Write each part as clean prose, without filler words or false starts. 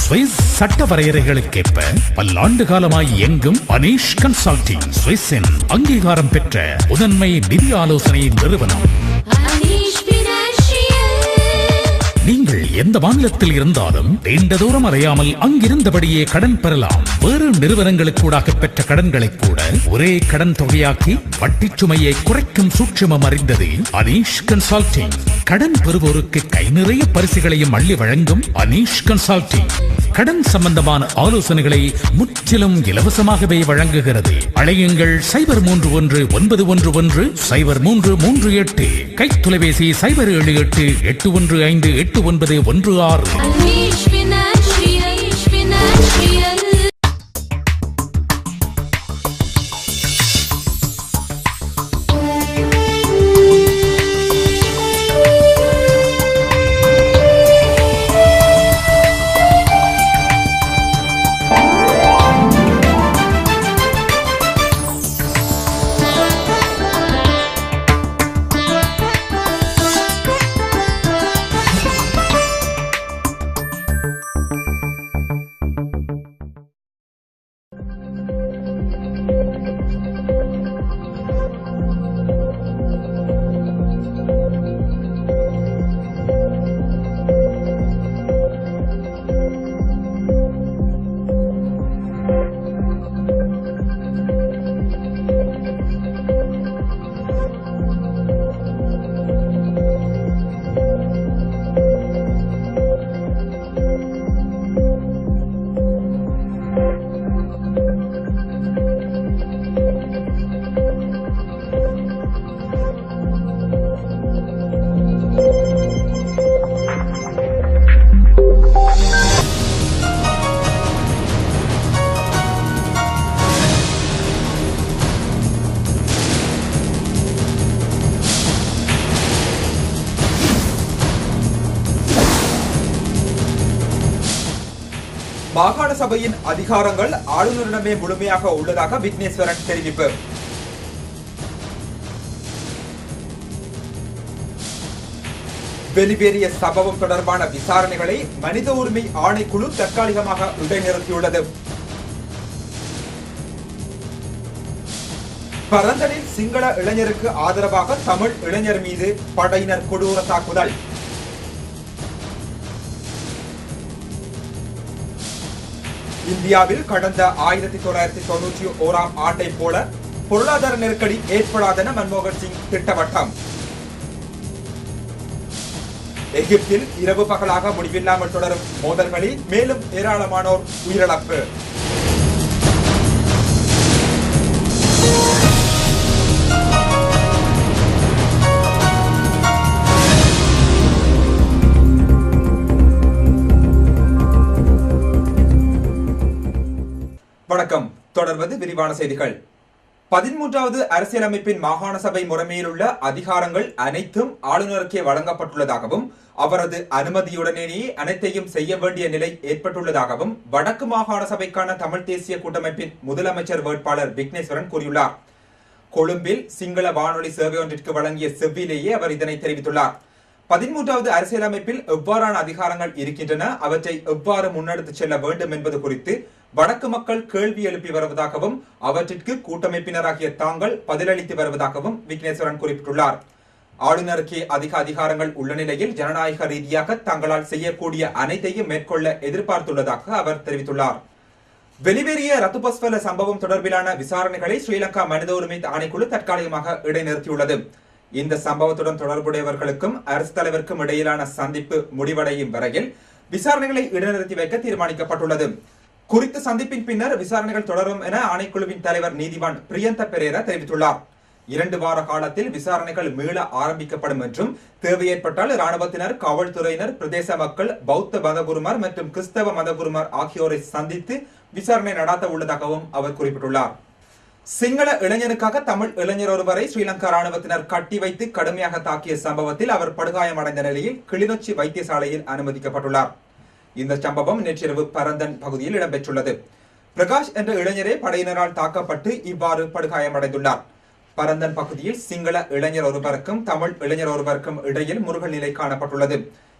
Swiss சட்ட வரையறைகளுக்கேற்ப பல்லாண்டு காலமாய் இயங்கும் அனீஷ் கன்சல்டிங் சுவிஸின் அங்கீகாரம் பெற்ற முதன்மை நிதி ஆலோசனை நிறுவனம். நீங்கள் எந்த மாநிலத்தில் இருந்தாலும் நீண்ட தூரம் அறையாமல் அங்கிருந்தபடியே கடன் பெறலாம். வேறு நிறுவனங்களுக்கூடாக பெற்ற கடன்களை கூட ஒரே கடன் தொகையாக்கி வட்டி சுமையை குறைக்கும் சூட்சுமம் அறிந்தது அனீஷ் கன்சல்டிங். கடன் பெறுவோருக்கு கை நிறைய பரிசுகளையும் அள்ளி வழங்கும் அனீஷ் கன்சல்டிங் கடன் சம்பந்தமான ஆலோசனைகளை முற்றிலும் இலவசமாகவே வழங்குகிறது. அழையுங்கள் 0319110338, கைத்தொலைபேசி 0785891916. மாகாண சபையின் அதிகாரங்கள் ஆளுநரிடமே முழுமையாக உள்ளதாக விக்னேஸ்வரன் தெரிவிப்பு. வெளிவேறிய சம்பவம் தொடர்பான விசாரணைகளை மனித உரிமை ஆணைக்குழு தற்காலிகமாக இடைநிறுத்தியுள்ளது. பரந்தனில் சிங்கள இளைஞருக்கு ஆதரவாக தமிழ் இளைஞர் மீது படையினர் கொடூர தாக்குதல். இந்தியாவில் கடந்த 1991ஆம் ஆண்டை போல பொருளாதார நெருக்கடி ஏற்படாதென மன்மோகன் சிங் திட்டவட்டம். எகிப்தில் இரவு பகலாக முடிவில்லாமல் தொடரும் மோதல்களில் மேலும் ஏராளமானோர் உயிரிழப்பு. வணக்கம். தொடர்வது விரிவான செய்திகள். 13வது அரசியலமைப்பின் மாகாண சபை முறைமையில் உள்ள அதிகாரங்கள் அனைத்தும் ஆளுநருக்கே வழங்கப்பட்டுள்ளதாகவும் அவரது அனுமதியுடனேயே அனைத்தையும் செய்ய வேண்டிய நிலை ஏற்பட்டுள்ளதாகவும் வடக்கு மாகாண சபைக்கான தமிழ் தேசிய கூட்டமைப்பின் முதலமைச்சர் வேட்பாளர் விக்னேஸ்வரன் கூறியுள்ளார். கொழும்பில் சிங்கள வானொலி சேவை ஒன்றிற்கு வழங்கிய செவ்விலேயே அவர் இதனை தெரிவித்துள்ளார். 13வது அரசியலமைப்பில் எவ்வாறான அதிகாரங்கள் இருக்கின்றன, அவற்றை எவ்வாறு முன்னெடுத்துச் செல்ல வேண்டும் என்பது குறித்து வடக்கு மக்கள் கேள்வி எழுப்பி வருவதாகவும் அவற்றிற்கு கூட்டமைப்பினராகிய தாங்கள் பதிலளித்து வருவதாகவும் விக்னேஸ்வரன் குறிப்பிட்டுள்ளார். ஆளுநருக்கே அதிக அதிகாரங்கள் உள்ள நிலையில் ஜனநாயக ரீதியாக தங்களால் செய்யக்கூடிய அனைத்தையும் மேற்கொள்ள எதிர்பார்த்துள்ளதாக அவர் தெரிவித்துள்ளார். வெளிவேறிய ரத்துபஸ்வல சம்பவம் தொடர்பிலான விசாரணைகளை ஸ்ரீலங்கா மனித உரிமை ஆணைக்குழு தற்காலிகமாக இடைநிறுத்தியுள்ளது. இந்த சம்பவத்துடன் தொடர்புடையவர்களுக்கும் அரசு தலைவருக்கும் இடையிலான சந்திப்பு முடிவடையும் வரையில் விசாரணைகளை இடைநிறுத்தி வைக்க தீர்மானிக்கப்பட்டுள்ளது. குறித்த சந்திப்பின் பின்னர் விசாரணைகள் தொடரும் என ஆணைக்குழுவின் தலைவர் நீதிவான் பிரியந்த பெரேரா தெரிவித்துள்ளார். 2 வார காலத்தில் விசாரணைகள் மீள ஆரம்பிக்கப்படும் என்றும் தேவை ஏற்பட்டால் இராணுவத்தினர், காவல்துறையினர், பிரதேச மக்கள், பௌத்த மதகுருமார் மற்றும் கிறிஸ்தவ மதகுருமார் ஆகியோரை சந்தித்து விசாரணை நடாத்த உள்ளதாகவும் அவர் குறிப்பிட்டுள்ளார். சிங்கள இளைஞனுக்காக தமிழ் இளைஞர் ஒருவரை ஸ்ரீலங்கா ராணுவத்தினர் கட்டி வைத்து கடுமையாக தாக்கிய சம்பவத்தில் அவர் படுகாயமடைந்த நிலையில் கிளிநொச்சி வைத்தியசாலையில் அனுமதிக்கப்பட்டுள்ளார். இந்த சம்பவம் நேற்றிரவு பரந்தன் பகுதியில் இடம்பெற்றுள்ளது. பிரகாஷ் என்ற இளைஞரே படையினரால் தாக்கப்பட்டு இவ்வாறு படுகாயமடைந்துள்ளார். பரந்தன் பகுதியில் சிங்கள இளைஞர் ஒருவருக்கும் தமிழ் இளைஞர் ஒருவருக்கும் இடையில் முருகல் நிலை காணப்பட்டுள்ளது.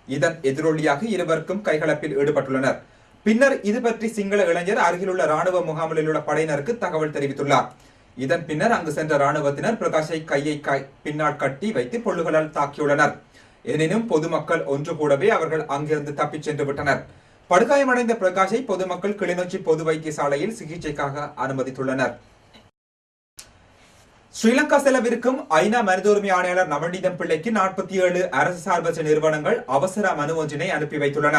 இதன் எதிரொலியாக இருவருக்கும் கைகலப்பில் ஈடுபட்டுள்ளனர். பின்னர் இது பற்றி சிங்கள இளைஞர் அருகிலுள்ள ராணுவ முகாமில் உள்ள படையினருக்கு தகவல் தெரிவித்துள்ளார். இதன் பின்னர் அங்கு சென்ற ராணுவத்தினர் பிரகாஷை கையை பின்னால் கட்டி வைத்து பொல்லுகளால் தாக்கியுள்ளனர். எனினும் பொதுமக்கள் ஒன்று கூடவே அவர்கள் அங்கிருந்து தப்பிச் சென்று விட்டனர். படுகாயமடைந்த பிரகாஷை பொதுமக்கள் கிளிநொச்சி பொது வைத்தியசாலையில் சிகிச்சைக்காக அனுமதித்துள்ளனர். ஸ்ரீலங்கா செலவிற்கும் ஐநா மனித உரிமை ஆணையாளர் நவநீதம் பிள்ளைக்கு 47 அரசு சார்பற்ற நிறுவனங்கள் அவசர மனு ஒன்றினை அனுப்பி வைத்துள்ளன.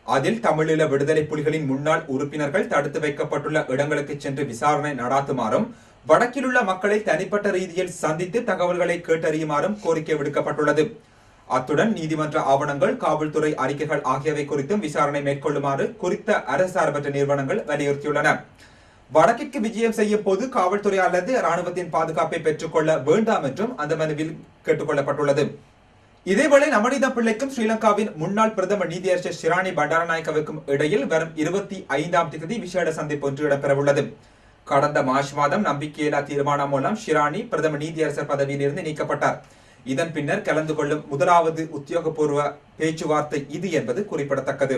அதில் தமிழீழ விடுதலை புலிகளின் முன்னாள் உறுப்பினர்கள் தடுத்து வைக்கப்பட்டுள்ள இடங்களுக்கு சென்று விசாரணை நடாத்துமாறும் வடக்கில் உள்ள மக்களை தனிப்பட்ட ரீதியில் சந்தித்து தகவல்களை கேட்டறியுமாறும் கோரிக்கை விடுக்கப்பட்டுள்ளது. அத்துடன் நீதிமன்ற ஆவணங்கள், காவல்துறை அறிக்கைகள் ஆகியவை குறித்தும் விசாரணை மேற்கொள்ளுமாறு குறித்த அரசு சார்பற்ற நிறுவனங்கள் வலியுறுத்தியுள்ளன. வடக்கிற்கு விஜயம் செய்யும் போது காவல்துறை அல்லது ராணுவத்தின் பாதுகாப்பை பெற்றுக் கொள்ள வேண்டாம் என்றும் அந்த மனுவில் கேட்டுக் கொள்ளப்பட்டுள்ளது. இதேவேளை நவநீதம் பிள்ளைக்கும் ஸ்ரீலங்காவின் முன்னாள் பிரதமர் நீதியரசர் ஷிராணி பண்டாரநாயக்கவுக்கும் இடையில் வரும் 25ஆம் தேதி விசேட சந்திப்பு ஒன்று இடம்பெறவுள்ளது. கடந்த மார்ச் மாதம் நம்பிக்கையில்லா தீர்மானம் மூலம் ஷிராணி பிரதமர் நீதியரசர் பதவியிலிருந்து நீக்கப்பட்டார். இதன் பின்னர் கலந்து கொள்ளும் முதலாவது உத்தியோகபூர்வ பேச்சுவார்த்தை இது என்பது குறிப்பிடத்தக்கது.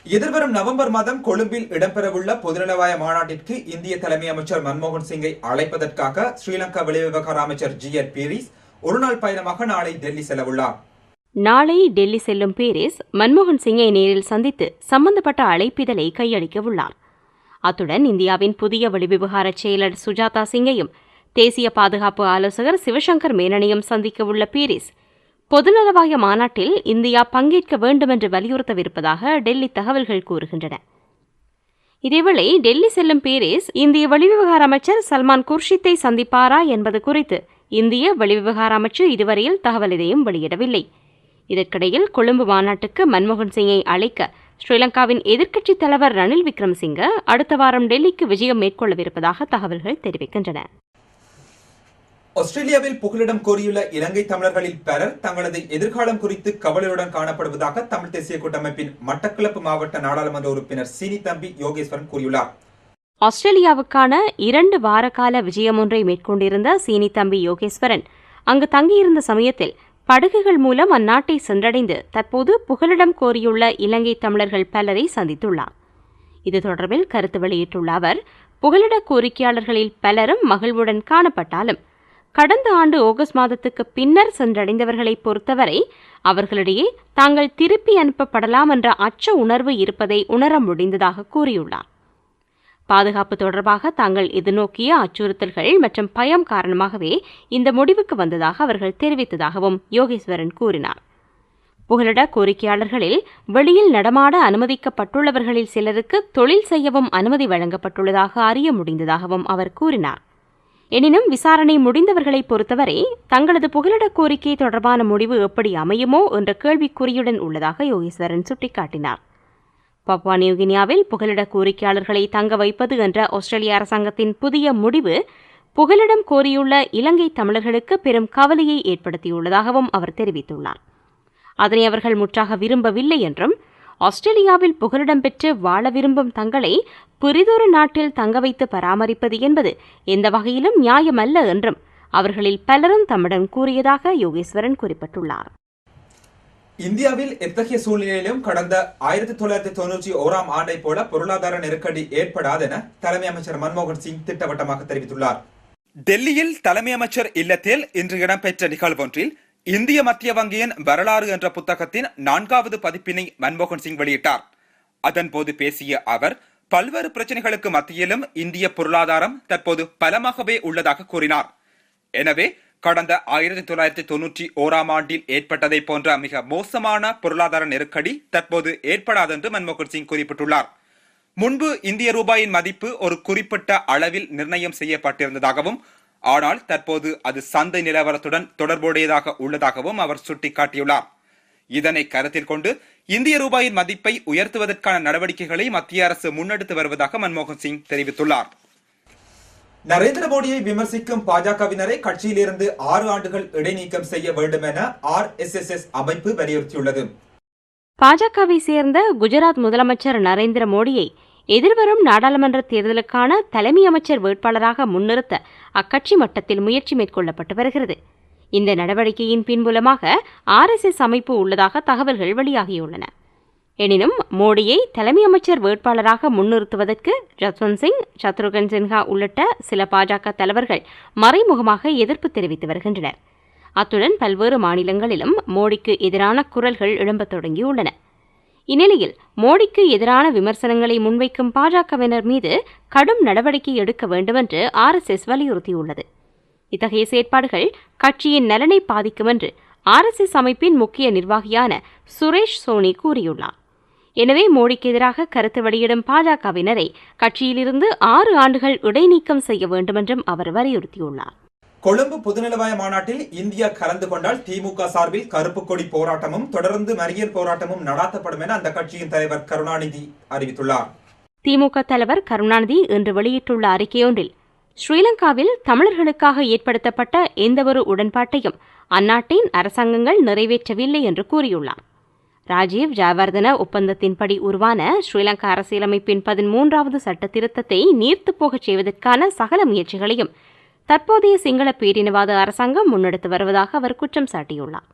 எதிர்வரும் நவம்பர் மாதம் கொழும்பில் இடம்பெறவுள்ள பொதுநலவாய மாநாட்டிற்கு இந்திய தலைமை அமைச்சர் மன்மோகன் சிங்கை அழைப்பதற்காக ஸ்ரீலங்கா வெளிவிவகார அமைச்சர் ஜி.ஆர். பீரிஸ் ஒருநாள் பயணமாக நாளை டெல்லி செல்லவுள்ளார். நாளை டெல்லி செல்லும் பீரிஸ் மன்மோகன் சிங்கை நேரில் சந்தித்து சம்பந்தப்பட்ட அழைப்பிதழை கையளிக்கவுள்ளார். அத்துடன் இந்தியாவின் புதிய வெளிவிவகார செயலர் சுஜாதா சிங்கையும் தேசிய பாதுகாப்பு ஆலோசகர் சிவசங்கர் மேனனையும் சந்திக்கவுள்ள பீரிஸ் பொதுநலவாய மாநாட்டில் இந்தியா பங்கேற்க வேண்டும் என்று வலியுறுத்தவிருப்பதாக டெல்லி தகவல்கள் கூறுகின்றன. இதேவேளை டெல்லி செல்லும் பீரிஸ் இந்திய வெளிவிவகார அமைச்சர் சல்மான் குர்ஷித்தை சந்திப்பாரா என்பது குறித்து இந்திய வெளிவிவகார அமைச்சு இதுவரையில் தகவல் எதையும் வெளியிடவில்லை. இதற்கிடையில் கொழும்பு மாநாட்டுக்கு மன்மோகன் சிங்கை அழைக்க ஸ்ரீலங்காவின் எதிர்க்கட்சித் தலைவர் ரணில் விக்ரமசிங்க அடுத்த வாரம் டெல்லிக்கு விஜயம் மேற்கொள்ளவிருப்பதாக தகவல்கள் தெரிவிக்கின்றன. ஆஸ்திரேலியாவில் புகலிடம் கோரியுள்ள இலங்கை தமிழர்களில் பலர் தங்களது எதிர்காலம் குறித்து கவலையுடன் காணப்படுவதாக தமிழ் தேசிய கூட்டமைப்பின் மட்டக்களப்பு மாவட்ட நாடாளுமன்ற உறுப்பினர் சீனித்தம்பி யோகேஸ்வரன் கூறியுள்ளார். ஆஸ்திரேலியாவுக்கான 2 வார கால விஜயம் ஒன்றை மேற்கொண்டிருந்த சீனித்தம்பி யோகேஸ்வரன் அங்கு தங்கியிருந்த சமயத்தில் படகுகள் மூலம் அந்நாட்டை சென்றடைந்து தற்போது புகலிடம் கோரியுள்ள இலங்கை தமிழர்கள் பலரை சந்தித்துள்ளார். இது தொடர்பில் கருத்து வெளியிட்டுள்ள அவர், புகலிட கோரிக்கையாளர்களில் பலரும் மகிழ்வுடன் காணப்பட்டாலும் கடந்த ஆண்டு ஆகஸ்ட் மாதத்துக்கு பின்னர் சென்றடைந்தவர்களை பொறுத்தவரை அவர்களிடையே தாங்கள் திருப்பி அனுப்பப்படலாம் என்ற அச்ச உணர்வு இருப்பதை உணர முடிந்ததாக கூறியுள்ளார். பாதுகாப்பு தொடர்பாக தாங்கள் எதிர்நோக்கிய அச்சுறுத்தல்கள் மற்றும் பயம் காரணமாகவே இந்த முடிவுக்கு வந்ததாக அவர்கள் தெரிவித்ததாகவும் யோகேஸ்வரன் கூறினார். புகலிட கோரிக்கையாளர்களில் வெளியில் நடமாட அனுமதிக்கப்பட்டுள்ளவர்களில் சிலருக்கு தொழில் செய்யவும் அனுமதி வழங்கப்பட்டுள்ளதாக அறிய முடிந்ததாகவும் அவர் கூறினார். எனினும் விசாரணை முடிந்தவர்களை பொறுத்தவரை தங்களது புகலிட கோரிக்கை தொடர்பான முடிவு எப்படி அமையுமோ என்ற கேள்விக்குறியுடன் உள்ளதாக யோகேஸ்வரன் சுட்டிக்காட்டினார். பப்புவா நியூகினியாவில் புகலிட கோரிக்கையாளர்களை தங்க வைப்பது என்ற ஆஸ்திரேலிய அரசாங்கத்தின் புதிய முடிவு புகலிடம் கோரியுள்ள இலங்கை தமிழர்களுக்கு பெரும் கவலையை ஏற்படுத்தியுள்ளதாகவும் அவர் தெரிவித்துள்ளார். அதனை அவர்கள் முற்றாக விரும்பவில்லை என்றும் ஆஸ்திரேலியாவில் புகலிடம் பெற்று வாழ விரும்பும் தங்களை பிறிதொரு நாட்டில் தங்க வைத்து பராமரிப்பது என்பது எந்த வகையிலும் நியாயமல்ல என்றும் அவர்களில் பலரும் தம்மிடம் கூறியதாக யோகேஸ்வரன் குறிப்பிட்டுள்ளார். இந்தியாவில் எத்தகைய சூழ்நிலையிலும் கடந்த 1991ஆம் ஆண்டை போல பொருளாதார நெருக்கடி ஏற்படாது என தலைமை அமைச்சர் மன்மோகன் சிங் திட்டவட்டமாக தெரிவித்துள்ளார். டெல்லியில் தலைமை அமைச்சர் இல்லத்தில் இன்று இடம்பெற்ற நிகழ்வொன்றில் இந்திய மத்திய வங்கியின் வரலாறு என்ற புத்தகத்தின் 4வது பதிப்பினை மன்மோகன் சிங் வெளியிட்டார். அதன்போது பேசிய அவர், பல்வேறு பிரச்சனைகளுக்கு மத்தியிலும் இந்திய பொருளாதாரம் தற்போது பலமாகவே உள்ளதாக கூறினார். எனவே கடந்த 1991ஆம் ஆண்டில் ஏற்பட்டதை போன்ற மிக மோசமான பொருளாதார நெருக்கடி தற்போது ஏற்படாதென்று மன்மோகன் சிங் குறிப்பிட்டுள்ளார். முன்பு இந்திய ரூபாயின் மதிப்பு ஒரு குறிப்பிட்ட அளவில் நிர்ணயம் செய்யப்பட்டிருந்ததாகவும், ஆனால் தற்போது அது சந்தை நிலவரத்துடன் தொடர்புடையதாக உள்ளதாகவும் அவர் சுட்டிக்காட்டியுள்ளார். இதனை கருத்தில் கொண்டு இந்திய ரூபாயின் மதிப்பை உயர்த்துவதற்கான நடவடிக்கைகளை மத்திய அரசு முன்னெடுத்து வருவதாக மன்மோகன் சிங் தெரிவித்துள்ளார். நரேந்திர மோடியை விமர்சிக்கும் பாஜகவினரை கட்சியிலிருந்து 6 ஆண்டுகள் இடைநீக்கம் செய்ய வேண்டும் என RSS அமைப்பு வலியுறுத்தியுள்ளது. பாஜகவை சேர்ந்த குஜராத் முதலமைச்சர் நரேந்திர மோடியை எதிர்வரும் நாடாளுமன்ற தேர்தலுக்கான தலைமை அமைச்சர் வேட்பாளராக முன்னிறுத்த அக்கட்சி மட்டத்தில் முயற்சி மேற்கொள்ளப்பட்டு வருகிறது. இந்த நடவடிக்கையின் பின்புலமாக RSS அமைப்பு உள்ளதாக தகவல்கள் வெளியாகியுள்ளன. எனினும் மோடியை தலைமை அமைச்சர் வேட்பாளராக முன்னிறுத்துவதற்கு ஜஸ்வந்த் சிங், சத்ருகன் சின்ஹா உள்ளிட்ட சில பாஜக தலைவர்கள் மறைமுகமாக எதிர்ப்பு தெரிவித்து வருகின்றனர். அத்துடன் பல்வேறு மாநிலங்களிலும் மோடிக்கு எதிரான குரல்கள் எழும்பத் தொடங்கியுள்ளன. இந்நிலையில் மோடிக்கு எதிரான விமர்சனங்களை முன்வைக்கும் பாஜகவினர் மீது கடும் நடவடிக்கை எடுக்க வேண்டுமென்று RSS வலியுறுத்தியுள்ளது. இத்தகைய செயற்பாடுகள் கட்சியின் நலனை பாதிக்கும் என்று RSS அமைப்பின் முக்கிய நிர்வாகியான சுரேஷ் சோனி கூறியுள்ளார். எனவே மோடிக்கு எதிராக கருத்து வெளியிடும் பாஜகவினரை கட்சியிலிருந்து 6 ஆண்டுகள் இடைநீக்கம் செய்ய வேண்டுமென்றும் அவர் வலியுறுத்தியுள்ளார். கொழும்பு பொதுநலவாய மாநாட்டில் இந்தியா கலந்து கொண்டால் திமுக சார்பில் கருப்பு கொடி போராட்டமும் தொடர்ந்து மறியல் போராட்டமும் நடாத்தப்படும் என அந்த கட்சியின் தலைவர் கருணாநிதி அறிவித்துள்ளார். திமுக தலைவர் கருணாநிதி இன்று வெளியிட்டுள்ள அறிக்கையொன்றில் ஸ்ரீலங்காவில் தமிழர்களுக்காக ஏற்படுத்தப்பட்ட எந்தவொரு உடன்பாட்டையும் அந்நாட்டின் அரசாங்கங்கள் நிறைவேற்றவில்லை என்று கூறியுள்ளார். ராஜீவ் ஜயவர்தன ஒப்பந்தத்தின்படி உருவான ஸ்ரீலங்கா அரசியலமைப்பின் 13வது சட்ட திருத்தத்தை நீர்த்துப் போகச் செய்வதற்கான சகல முயற்சிகளையும் தற்போதைய சிங்கள பேரினவாத அரசாங்கம் முன்னெடுத்து வருவதாக அவர் குற்றம் சாட்டியுள்ளார்.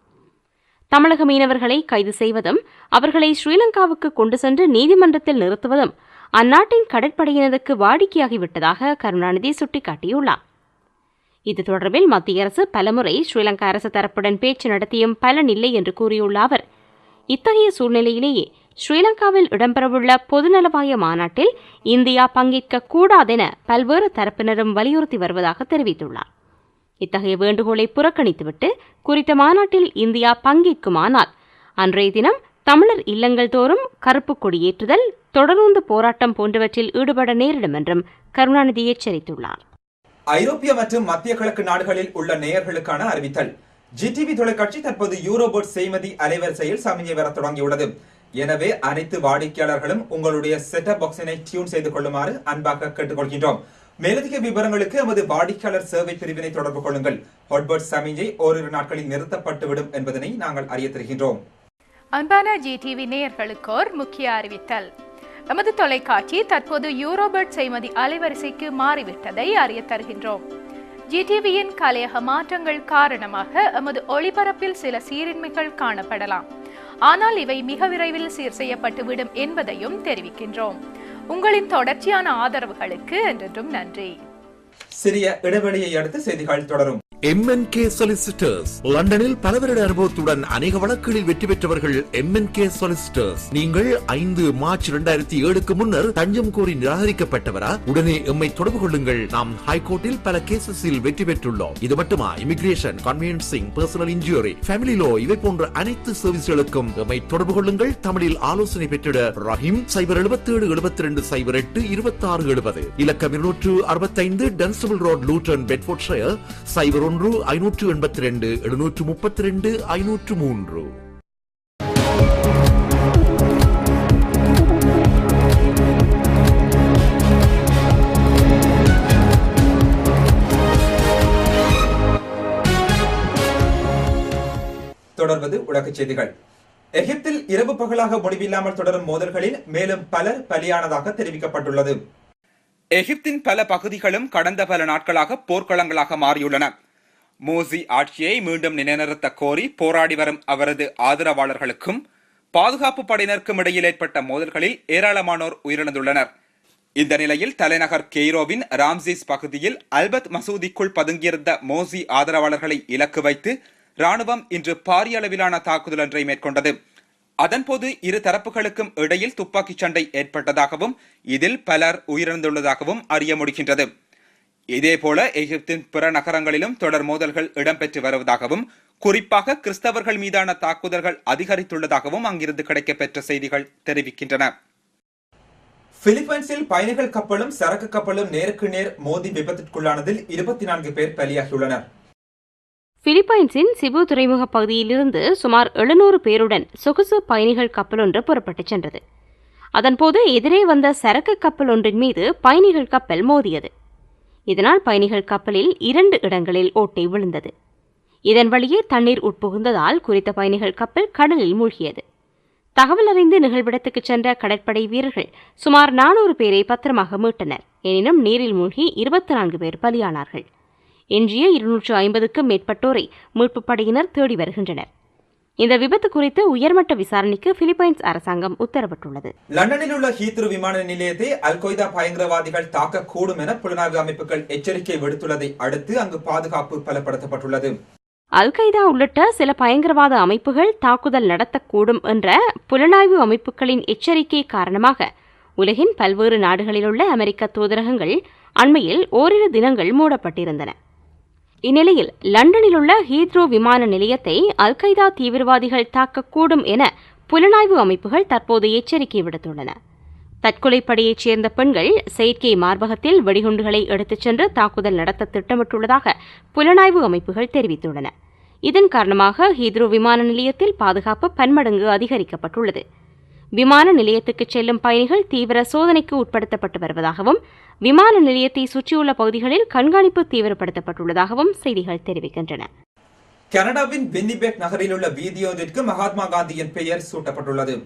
தமிழக மீனவர்களை கைது செய்வதும் அவர்களை ஸ்ரீலங்காவுக்கு கொண்டு சென்று நீதிமன்றத்தில் நிறுத்துவதும் அந்நாட்டின் கடற்படையினருக்கு வாடிக்கையாகிவிட்டதாக கருணாநிதி சுட்டிக்காட்டியுள்ளார். இது தொடர்பில் மத்திய அரசு பலமுறை ஸ்ரீலங்கா அரசு தரப்புடன் பேச்சு நடத்தியும் பலனில்லை என்று கூறியுள்ள அவர், இத்தகைய சூழ்நிலையிலேயே ஸ்ரீலங்காவில் இடம்பெறவுள்ள பொதுநலவாய மாநாட்டில் இந்தியா பங்கேற்க கூடாதென பல்வேறு தரப்பினரும் வலியுறுத்தி வருவதாக தெரிவித்துள்ளார். இத்தகைய வேண்டுகோளை புறக்கணித்துவிட்டு குறித்த மாநாட்டில் இந்தியா பங்கேற்குமானால் அன்றைய தினம் தமிழர் இல்லங்கள் தோறும் கருப்பு கொடியேற்றுதல், தொடர்ந்து போராட்டம் போன்றவற்றில் ஈடுபட நேரிடும் என்றும் கருணாநிதி எச்சரித்துள்ளார். ஐரோப்பிய மற்றும் மத்திய கிழக்கு நாடுகளில் உள்ள நேயர்களுக்கான அறிவித்தல். GTV தொலைக்காட்சி தற்போது யூரோபோட் செய்மதி அலைவரிசையில் சமிஞ்சை வர தொடங்கியுள்ளது. எனவே அனைத்து வாடிக்கையாளர்களும் உங்களுடைய செட்டப் பாக்ஸினை டியூன் செய்து கொள்ளுமாறு அன்பாக கேட்டுக்கொள்கின்றோம். மேலதிக விவரங்களுக்கு எமது வாடிக்கையாளர் சேவை பிரிவினை தொடர்பு கொள்ளுங்கள். ஹாட்போர்ட் சமிஞ்சை ஓரிரு நாட்களில் நிறுத்தப்பட்டுவிடும் என்பதனை நாங்கள் அறிய தருகின்றோம். அன்பான GTV நேயர்களுக்கோர் முக்கிய அறிவித்தல். எமது தொலைக்காட்சி தற்போது யூரோபர்ட் செய்மதி அலைவரிசைக்கு மாறிவிட்டதை அறிய தருகின்றோம். GTVயின் கலையக மாற்றங்கள் காரணமாக எமது ஒளிபரப்பில் சில சீரின்மைகள் காணப்படலாம். ஆனால் இவை மிக விரைவில் சீர் செய்யப்பட்டுவிடும் என்பதையும் தெரிவிக்கின்றோம். உங்களின் தொடர்ச்சியான ஆதரவுகளுக்கு என்றென்றும் நன்றி. சிறிய இடைவெளியை அடுத்து செய்திகள் தொடரும். MNK Solicitors லண்டனில் பல வருட அனுபவத்துடன் அநேக வழக்குகளில் வெற்றி பெற்றவர்கள் MNK Solicitors. நீங்கள் 5 மார்ச் 2007க்கு முன்னர் தஞ்சம் கோரி நிராகரிக்கப்பட்டவரா? உடனே எம்மை தொடர்பு கொள்ளுங்கள். நாம் ஹைகோர்ட்டில் பல கேசஸில் வெற்றி பெற்றுள்ளோம். இது மட்டுமா, immigration, conveyancing, personal injury, family law இவை போன்ற அனைத்து சர்வீஸ்களுக்கும் எம்மை தொடர்பு கொள்ளுங்கள். தமிழில் ஆலோசனை பெற்றிட ரஹீம் 077 72 08 26 70 இலக்கம் 265 டன்ஸ்டபிள் ரோட், லூட்டன், பெட்ஃபோர்ட்ஷயர் 01 582 732 503. தொடர்வது உலகச் செய்திகள். எகிப்தில் இரவு பகலாக முடிவில்லாமல் தொடரும் மோதல்களில் மேலும் பலர் பலியானதாக தெரிவிக்கப்பட்டுள்ளது. எகிப்தின் பல பகுதிகளும் கடந்த பல நாட்களாக போர்க்களங்களாக மாறியுள்ளன. மோசி ஆட்சியை மீண்டும் நிலைநிறுத்த கோரி போராடி வரும் அவரது ஆதரவாளர்களுக்கும் பாதுகாப்பு படையினருக்கும் இடையில் ஏற்பட்ட மோதல்களில் ஏராளமானோர் உயிரிழந்துள்ளனர். இந்த நிலையில் தலைநகர் கெய்ரோவின் ராம்சீஸ் பகுதியில் அல்பத் மசூதிக்குள் பதுங்கியிருந்த மோசி ஆதரவாளர்களை இலக்கு வைத்து ராணுவம் இன்று பாரிய அளவிலான தாக்குதல் ஒன்றை மேற்கொண்டது. அதன்போது இரு தரப்புகளுக்கும் இடையில் துப்பாக்கிச் சண்டை ஏற்பட்டதாகவும் இதில் பலர் உயிரிழந்துள்ளதாகவும் அறிய முடிகின்றது. இதேபோல எகிப்தின் பிற நகரங்களிலும் தொடர் மோதல்கள் இடம்பெற்று வருவதாகவும் குறிப்பாக கிறிஸ்தவர்கள் மீதான தாக்குதல்கள் அதிகரித்துள்ளதாகவும் அங்கிருந்து கிடைக்கப்பெற்ற செய்திகள் தெரிவிக்கின்றன. பிலிப்பைன்ஸில் பயணிகள் கப்பலும் சரக்கு கப்பலும் நேருக்கு நேர் மோதி விபத்திற்குள்ளானதில் 24 பேர் பலியாகியுள்ளனர். பிலிப்பைன்ஸின் சிபு துறைமுக பகுதியிலிருந்து சுமார் 700 பேருடன் சொகுசு பயணிகள் கப்பல் ஒன்று புறப்பட்டுச் சென்றது. அதன்போது எதிரே வந்த சரக்கு கப்பல் ஒன்றின் மீது பயணிகள் கப்பல் மோதியது. இதனால் பயணிகள் கப்பலில் 2 இடங்களில் ஓட்டை விழுந்தது. இதன் வழியே தண்ணீர் உட்புகுந்ததால் குறித்த பயணிகள் கப்பல் கடலில் மூழ்கியது. தகவல் அறிந்து நிகழ்விடத்துக்கு சென்ற கடற்படை வீரர்கள் சுமார் 400 பேரை பத்திரமாக மீட்டனர். எனினும் நீரில் மூழ்கி 24 பேர் பலியானார்கள். எஞ்சிய 250க்கும் மேற்பட்டோரை மீட்புப் படையினர் தேடி வருகின்றனர். இந்த விபத்து குறித்து உயர்மட்ட விசாரணைக்கு பிலிப்பைன்ஸ் அரசாங்கம் உத்தரவிட்டுள்ளது. லண்டனில் உள்ள ஹீத்ரோ விமான நிலையத்தை அல் கொய்தா பயங்கரவாதிகள் தாக்கக்கூடும் என புலனாய்வு அமைப்புகள் எச்சரிக்கை விடுத்துள்ளதை அடுத்து அங்கு பாதுகாப்பு பலப்படுத்தப்பட்டுள்ளது. அல் கைதா உள்ளிட்ட சில பயங்கரவாத அமைப்புகள் தாக்குதல் நடத்தக்கூடும் என்ற புலனாய்வு அமைப்புகளின் எச்சரிக்கை காரணமாக உலகின் பல்வேறு நாடுகளிலுள்ள அமெரிக்க தூதரகங்கள் அண்மையில் ஓரிரு தினங்கள் மூடப்பட்டிருந்தன. இந்நிலையில் லண்டனில் உள்ள ஹீத்ரோ விமான நிலையத்தை அல் கைதா தீவிரவாதிகள் தாக்கக்கூடும் என புலனாய்வு அமைப்புகள் தற்போது எச்சரிக்கை விடுத்துள்ளன. தற்கொலைப்படையைச் சேர்ந்த பெண்கள் செயற்கை மார்பகத்தில் வெடிகுண்டுகளை எடுத்துச் சென்று தாக்குதல் நடத்த திட்டமிட்டுள்ளதாக புலனாய்வு அமைப்புகள் தெரிவித்துள்ளன. இதன் காரணமாக ஹீத்ரோ விமான நிலையத்தில் பாதுகாப்பு பன்மடங்கு அதிகரிக்கப்பட்டுள்ளது. விமான நிலையத்துக்கு செல்லும் பயணிகள் தீவிர சோதனைக்கு உட்படுத்தப்பட்டு வருவதாகவும் விமான நிலையத்தை சுற்றியுள்ள பகுதிகளில் கண்காணிப்பு தீவிரப்படுத்தப்பட்டுள்ளதாகவும் செய்திகள் தெரிவிக்கின்றன. கனடாவின் வின்னிபெக் நகரில் உள்ள வீதியொன்றிற்கு மகாத்மா காந்தியின் பெயர் சூட்டப்பட்டுள்ளது.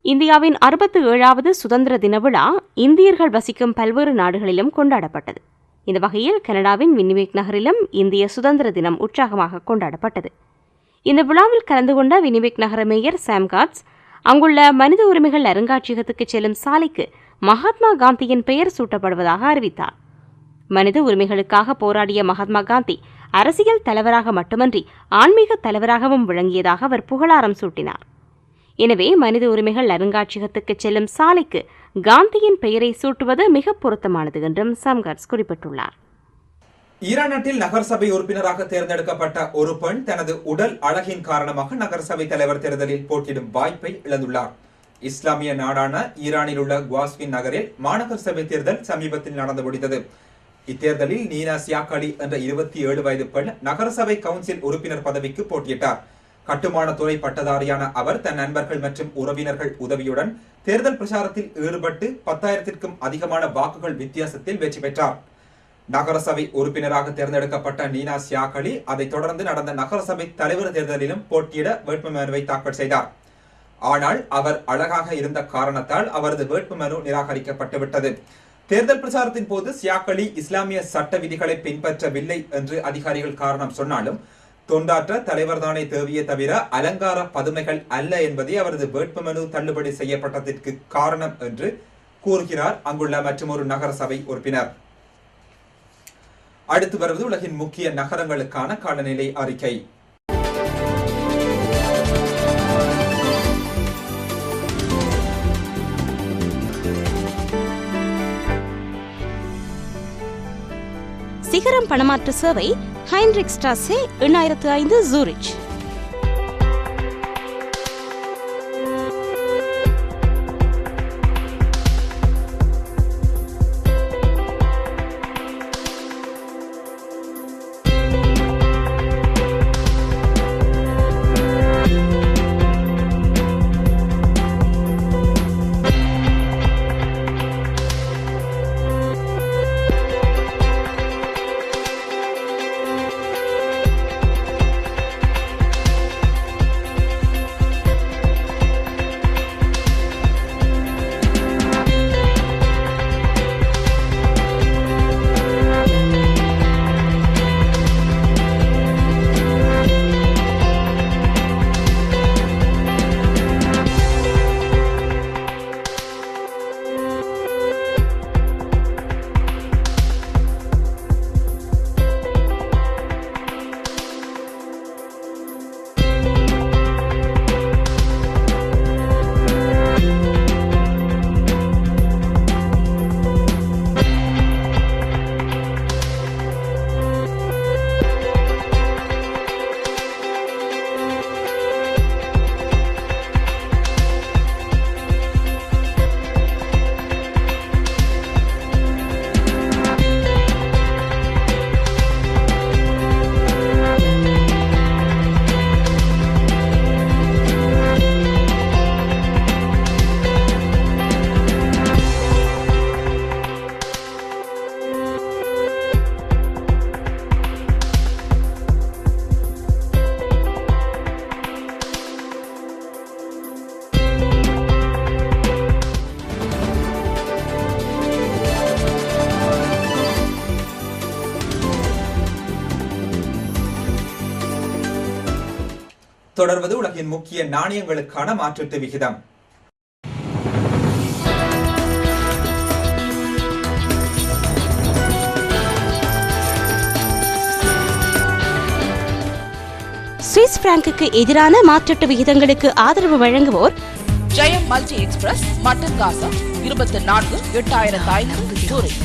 இந்தியாவின் 67வது சுதந்திர தின விழா இந்தியர்கள் வசிக்கும் பல்வேறு நாடுகளிலும் கொண்டாடப்பட்டது. இந்த வகையில் கனடாவின் வின்னிபெக் நகரிலும் இந்திய சுதந்திர தினம் உற்சாகமாக கொண்டாடப்பட்டது. இந்த விழாவில் கலந்து கொண்ட வின்னிபெக் நகர மேயர் சாம் காட்ஸ் அங்குள்ள மனித உரிமைகள் அருங்காட்சியகத்துக்கு செல்லும் சாலைக்கு மகாத்மா காந்தியின் பெயர் சூட்டப்படுவதாக அறிவித்தார். மனித உரிமைகளுக்காக போராடிய மகாத்மா காந்தி அரசியல் தலைவராக மட்டுமன்றி ஆன்மீக தலைவராகவும் விளங்கியதாக அவர் புகழாரம் சூட்டினார். எனவே மனித உரிமைகள் அருங்காட்சியகத்துக்கு செல்லும் சாலைக்கு காந்தியின் பெயரை சூட்டுவது மிக பொருத்தமானது என்றும் சம்கர்ஸ் குறிப்பிட்டுள்ளார். ஈரான் நாட்டில் நகரசபை உறுப்பினராக தேர்ந்தெடுக்கப்பட்ட ஒரு பெண் தனது உடல் அழகின் காரணமாக நகரசபை தலைவர் தேர்தலில் போட்டியிடும் வாய்ப்பை இழந்துள்ளார். இஸ்லாமிய நாடான ஈரானில் உள்ள குவாஸ்வின் நகரில் மாநகர சபை தேர்தல் சமீபத்தில் நடந்து முடிந்தது. இத்தேர்தலில் நீனா சியாக்-அலி என்ற 27 வயது பெண் நகரசபை கவுன்சில் உறுப்பினர் பதவிக்கு போட்டியிட்டார். கட்டுமான துறை பட்டதாரியான அவர் தன் நண்பர்கள் மற்றும் உறவினர்கள் உதவியுடன் தேர்தல் பிரச்சாரத்தில் ஈடுபட்டு 10,000க்கும் அதிகமான வாக்குகள் வித்தியாசத்தில் வெற்றி பெற்றார். நகரசபை உறுப்பினராக தேர்ந்தெடுக்கப்பட்ட நீனா சியாக்-அலி அதைத் தொடர்ந்து நடந்த நகரசபை தலைவர் தேர்தலிலும் போட்டியிட வேட்புமனுவை தாக்கல் செய்தார். ஆனால் அவர் அழகாக இருந்த காரணத்தால் அவரது வேட்புமனு நிராகரிக்கப்பட்டுவிட்டது. தேர்தல் பிரச்சாரத்தின் போது சியாக்-அலி இஸ்லாமிய சட்ட விதிகளை பின்பற்றவில்லை என்று அதிகாரிகள் காரணம் சொன்னாலும் தொண்டாற்ற தலைவர்தானே தேவையே தவிர அலங்கார பதுமைகள் அல்ல என்பதே அவரது வேட்புமனு தள்ளுபடி செய்யப்பட்டதற்கு காரணம் என்று கூறுகிறார் அங்குள்ள மற்றொரு நகரசபை உறுப்பினர். அடுத்து வருவது உலகின் முக்கிய நகரங்களுக்கான காலநிலை அறிக்கை. சிகரம் பணமாற்று சேவை ஹைன்ரிக் ஸ்ட்ராஸே 2005 ஜூரிச். தொடர்வது உலகின் முக்கிய நாணயங்களுக்கான மாற்றீட்டு விகிதம். சுவிஸ் பிராங்குக்கு எதிரான மாற்றீட்டு விகிதங்களுக்கு ஆதரவு வழங்குவோர் ஜெயம் மல்டி எக்ஸ்பிரஸ் மட்டன் காசா 24,8500 சூரிச்.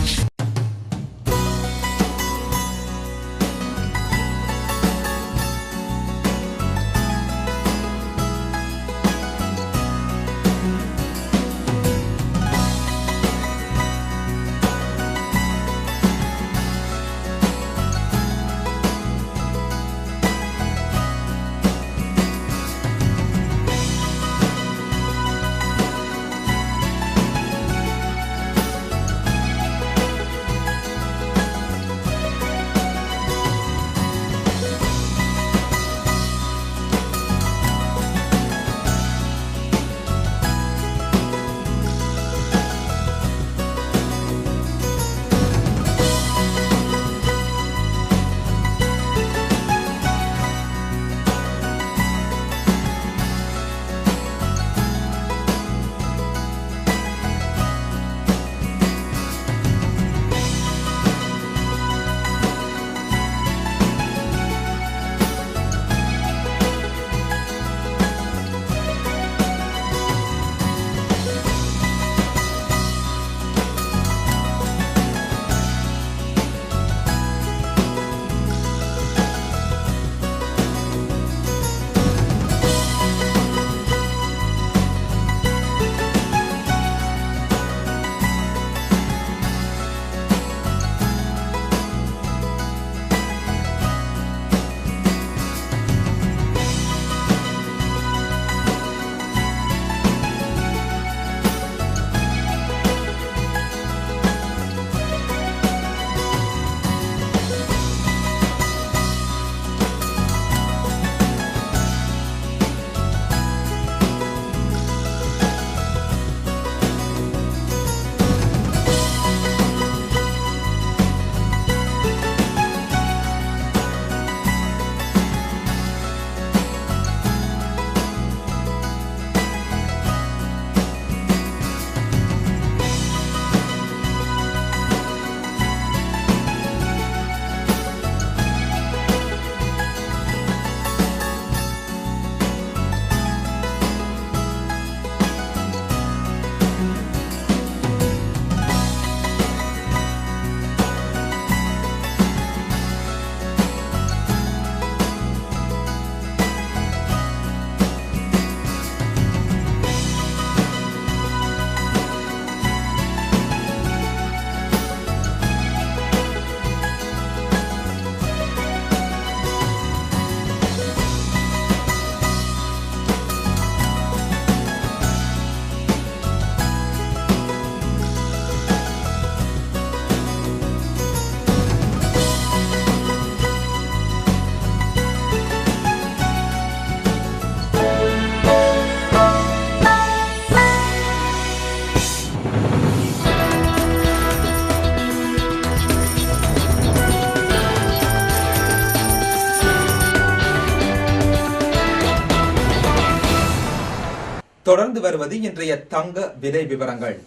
தொடர்ந்து வருவது இன்றைய தங்க விலை விவரங்கள்.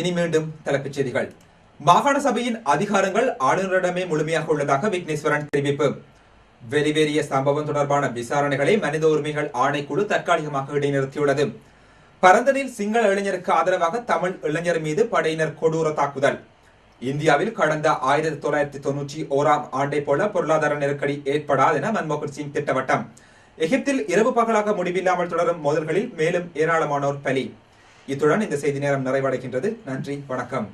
இனி மீண்டும் தலைப்புச் செய்திகள். மாகாண சபையின் அதிகாரங்கள் ஆளுநரிடமே முழுமையாக உள்ளதாக விக்னேஸ்வரன் தெரிவிப்பு. வெளிவேறிய சம்பவம் தொடர்பான விசாரணைகளை மனித உரிமைகள் ஆணைக்குழு தற்காலிகமாக இடைநிறுத்தியுள்ளது. பரந்தனில் சிங்கள இளைஞருக்கு ஆதரவாக தமிழ் இளைஞர் மீது படையினர் கொடூர தாக்குதல். இந்தியாவில் கடந்த 1991 ஆண்டை போல பொருளாதார நெருக்கடி ஏற்படாது என மன்மோகன் சிங் திட்டவட்டம். எகிப்தில் இரவு பகலாக முடிவில்லாமல் தொடரும் மோதல்களில் மேலும் ஏராளமானோர் பலி. இத்துடன் இந்த செய்தி நேரம் நிறைவடைகின்றது. நன்றி, வணக்கம்.